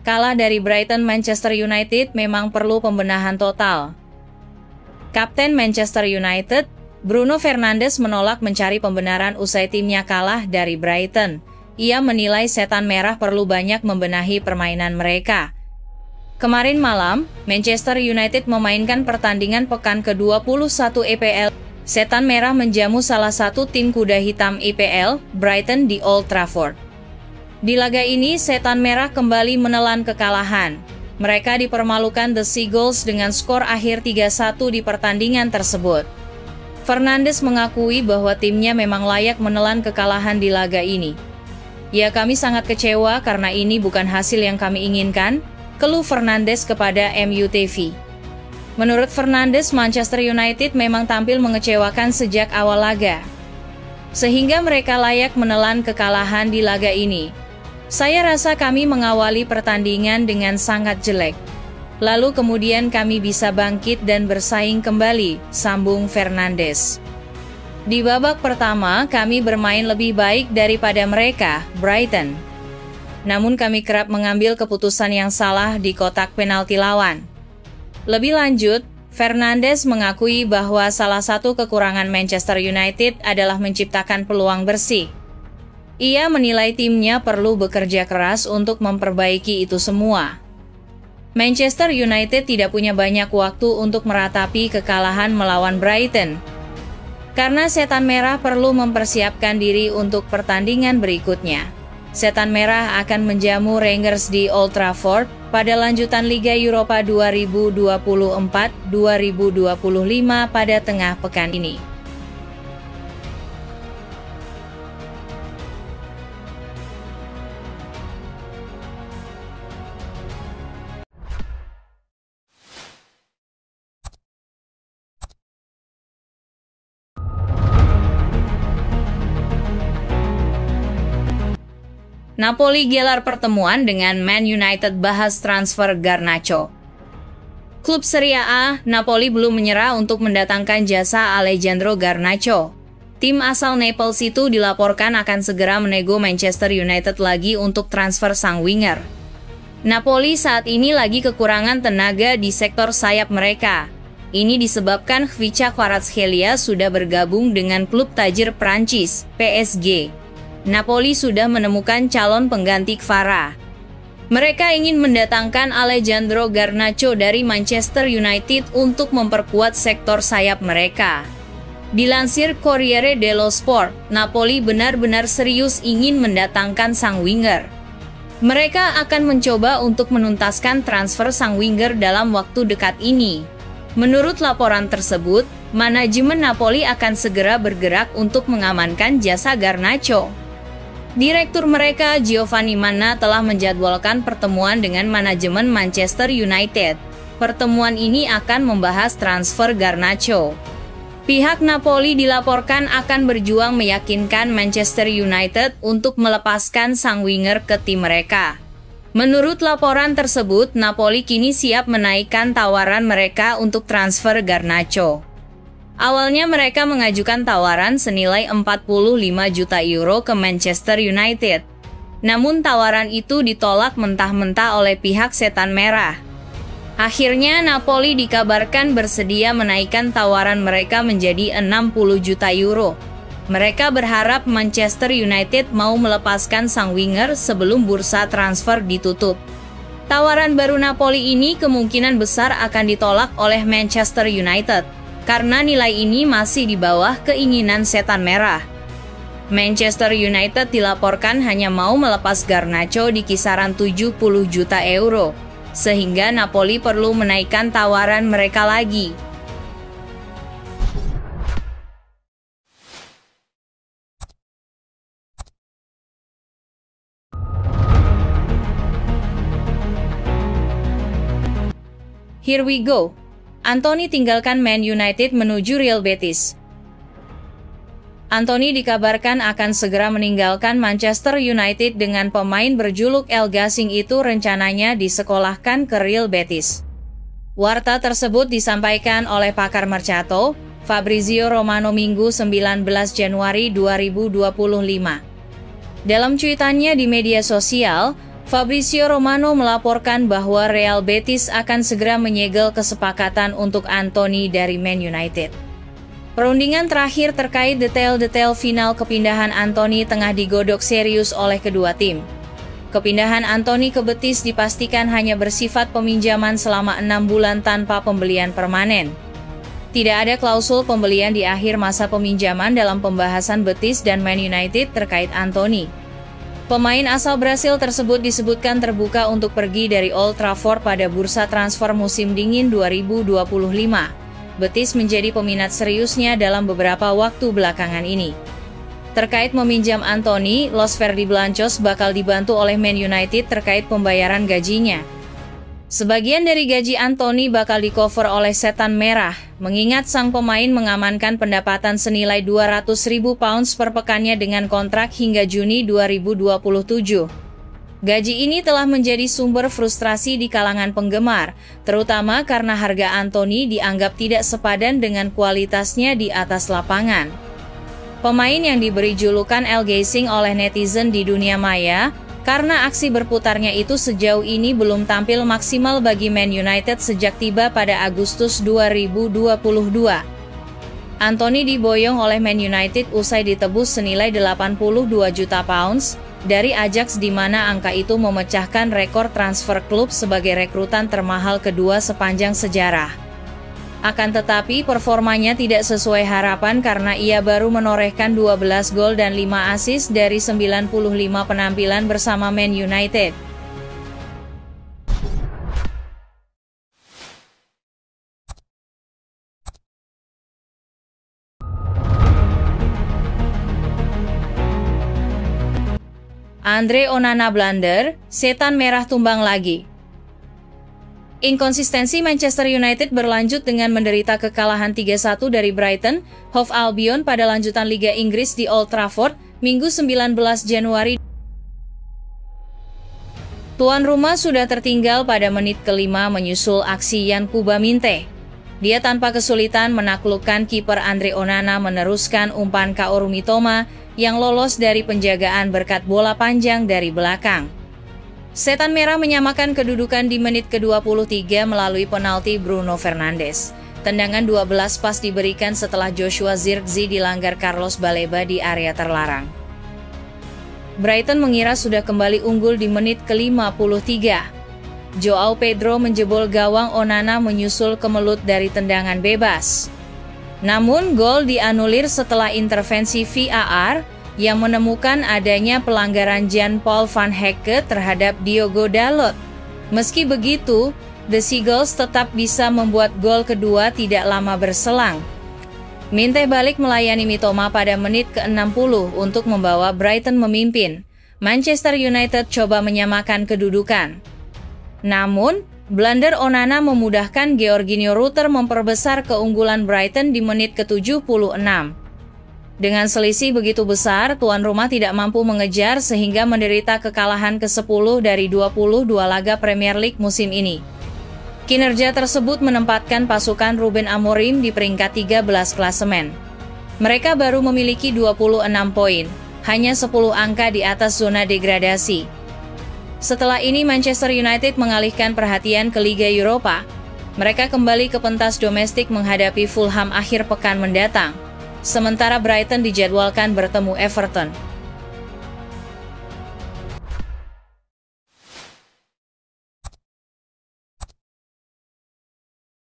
Kalah dari Brighton, Manchester United memang perlu pembenahan total. Kapten Manchester United, Bruno Fernandes menolak mencari pembenaran usai timnya kalah dari Brighton. Ia menilai setan merah perlu banyak membenahi permainan mereka. Kemarin malam, Manchester United memainkan pertandingan pekan ke-21 EPL. Setan merah menjamu salah satu tim kuda hitam EPL, Brighton di Old Trafford. Di laga ini, setan merah kembali menelan kekalahan. Mereka dipermalukan The Seagulls dengan skor akhir 3-1 di pertandingan tersebut. Fernandes mengakui bahwa timnya memang layak menelan kekalahan di laga ini. "Ya, kami sangat kecewa karena ini bukan hasil yang kami inginkan," keluh Fernandes kepada MU TV. Menurut Fernandes, Manchester United memang tampil mengecewakan sejak awal laga, sehingga mereka layak menelan kekalahan di laga ini. "Saya rasa kami mengawali pertandingan dengan sangat jelek. Lalu kemudian kami bisa bangkit dan bersaing kembali," sambung Fernandes. "Di babak pertama, kami bermain lebih baik daripada mereka, Brighton. Namun kami kerap mengambil keputusan yang salah di kotak penalti lawan." Lebih lanjut, Fernandes mengakui bahwa salah satu kekurangan Manchester United adalah menciptakan peluang bersih. Ia menilai timnya perlu bekerja keras untuk memperbaiki itu semua. Manchester United tidak punya banyak waktu untuk meratapi kekalahan melawan Brighton, karena setan merah perlu mempersiapkan diri untuk pertandingan berikutnya. Setan merah akan menjamu Rangers di Old Trafford pada lanjutan Liga Eropa 2024-2025 pada tengah pekan ini. Napoli gelar pertemuan dengan Man United bahas transfer Garnacho. Klub Serie A, Napoli belum menyerah untuk mendatangkan jasa Alejandro Garnacho. Tim asal Naples itu dilaporkan akan segera menego Manchester United lagi untuk transfer sang winger. Napoli saat ini lagi kekurangan tenaga di sektor sayap mereka. Ini disebabkan Khvicha Kvaratskhelia sudah bergabung dengan klub tajir Prancis, PSG. Napoli sudah menemukan calon pengganti Kvara. Mereka ingin mendatangkan Alejandro Garnacho dari Manchester United untuk memperkuat sektor sayap mereka. Dilansir Corriere dello Sport, Napoli benar-benar serius ingin mendatangkan sang winger. Mereka akan mencoba untuk menuntaskan transfer sang winger dalam waktu dekat ini. Menurut laporan tersebut, manajemen Napoli akan segera bergerak untuk mengamankan jasa Garnacho. Direktur mereka, Giovanni Manna, telah menjadwalkan pertemuan dengan manajemen Manchester United. Pertemuan ini akan membahas transfer Garnacho. Pihak Napoli dilaporkan akan berjuang meyakinkan Manchester United untuk melepaskan sang winger ke tim mereka. Menurut laporan tersebut, Napoli kini siap menaikkan tawaran mereka untuk transfer Garnacho. Awalnya mereka mengajukan tawaran senilai 45 juta euro ke Manchester United. Namun tawaran itu ditolak mentah-mentah oleh pihak setan merah. Akhirnya Napoli dikabarkan bersedia menaikkan tawaran mereka menjadi 60 juta euro. Mereka berharap Manchester United mau melepaskan sang winger sebelum bursa transfer ditutup. Tawaran baru Napoli ini kemungkinan besar akan ditolak oleh Manchester United, karena nilai ini masih di bawah keinginan setan merah. Manchester United dilaporkan hanya mau melepas Garnacho di kisaran 70 juta euro, sehingga Napoli perlu menaikkan tawaran mereka lagi. Here we go. Anthony tinggalkan Man United menuju Real Betis. Anthony dikabarkan akan segera meninggalkan Manchester United dengan pemain berjuluk El Gasing itu rencananya disekolahkan ke Real Betis. Warta tersebut disampaikan oleh pakar Mercato, Fabrizio Romano Minggu 19 Januari 2025. Dalam cuitannya di media sosial, Fabrizio Romano melaporkan bahwa Real Betis akan segera menyegel kesepakatan untuk Antony dari Man United. Perundingan terakhir terkait detail-detail final kepindahan Antony tengah digodok serius oleh kedua tim. Kepindahan Antony ke Betis dipastikan hanya bersifat peminjaman selama 6 bulan tanpa pembelian permanen. Tidak ada klausul pembelian di akhir masa peminjaman dalam pembahasan Betis dan Man United terkait Antony. Pemain asal Brasil tersebut disebutkan terbuka untuk pergi dari Old Trafford pada bursa transfer musim dingin 2025. Betis menjadi peminat seriusnya dalam beberapa waktu belakangan ini. Terkait meminjam Antony, Los Verdiblancos bakal dibantu oleh Man United terkait pembayaran gajinya. Sebagian dari gaji Antony bakal di-cover oleh Setan Merah, mengingat sang pemain mengamankan pendapatan senilai 200.000 pounds per pekannya dengan kontrak hingga Juni 2027. Gaji ini telah menjadi sumber frustrasi di kalangan penggemar, terutama karena harga Antony dianggap tidak sepadan dengan kualitasnya di atas lapangan. Pemain yang diberi julukan El Gazing oleh netizen di dunia maya, karena aksi berputarnya itu sejauh ini belum tampil maksimal bagi Man United sejak tiba pada Agustus 2022. Antony diboyong oleh Man United usai ditebus senilai 82 juta pounds dari Ajax, di mana angka itu memecahkan rekor transfer klub sebagai rekrutan termahal kedua sepanjang sejarah. Akan tetapi performanya tidak sesuai harapan karena ia baru menorehkan 12 gol dan 5 assist dari 95 penampilan bersama Man United. Andre Onana blunder, Setan Merah tumbang lagi. Inkonsistensi Manchester United berlanjut dengan menderita kekalahan 3-1 dari Brighton Hove Albion pada lanjutan Liga Inggris di Old Trafford, Minggu 19 Januari. Tuan rumah sudah tertinggal pada menit ke-5 menyusul aksi Yankuba Minte. Dia tanpa kesulitan menaklukkan kiper Andre Onana meneruskan umpan Kaoru Mitoma yang lolos dari penjagaan berkat bola panjang dari belakang. Setan Merah menyamakan kedudukan di menit ke-23 melalui penalti Bruno Fernandes. Tendangan 12 pas diberikan setelah Joshua Zirkzee dilanggar Carlos Baleba di area terlarang. Brighton mengira sudah kembali unggul di menit ke-53. Joao Pedro menjebol gawang Onana menyusul kemelut dari tendangan bebas. Namun gol dianulir setelah intervensi VAR yang menemukan adanya pelanggaran Jan-Paul van Hecke terhadap Diogo Dalot. Meski begitu, The Seagulls tetap bisa membuat gol kedua tidak lama berselang. Minte balik melayani Mitoma pada menit ke-60 untuk membawa Brighton memimpin. Manchester United coba menyamakan kedudukan. Namun, blunder Onana memudahkan Georginio Rutter memperbesar keunggulan Brighton di menit ke-76. Dengan selisih begitu besar, tuan rumah tidak mampu mengejar sehingga menderita kekalahan ke-10 dari 22 laga Premier League musim ini. Kinerja tersebut menempatkan pasukan Ruben Amorim di peringkat 13 klasemen. Mereka baru memiliki 26 poin, hanya 10 angka di atas zona degradasi. Setelah ini Manchester United mengalihkan perhatian ke Liga Eropa. Mereka kembali ke pentas domestik menghadapi Fulham akhir pekan mendatang. Sementara Brighton dijadwalkan bertemu Everton.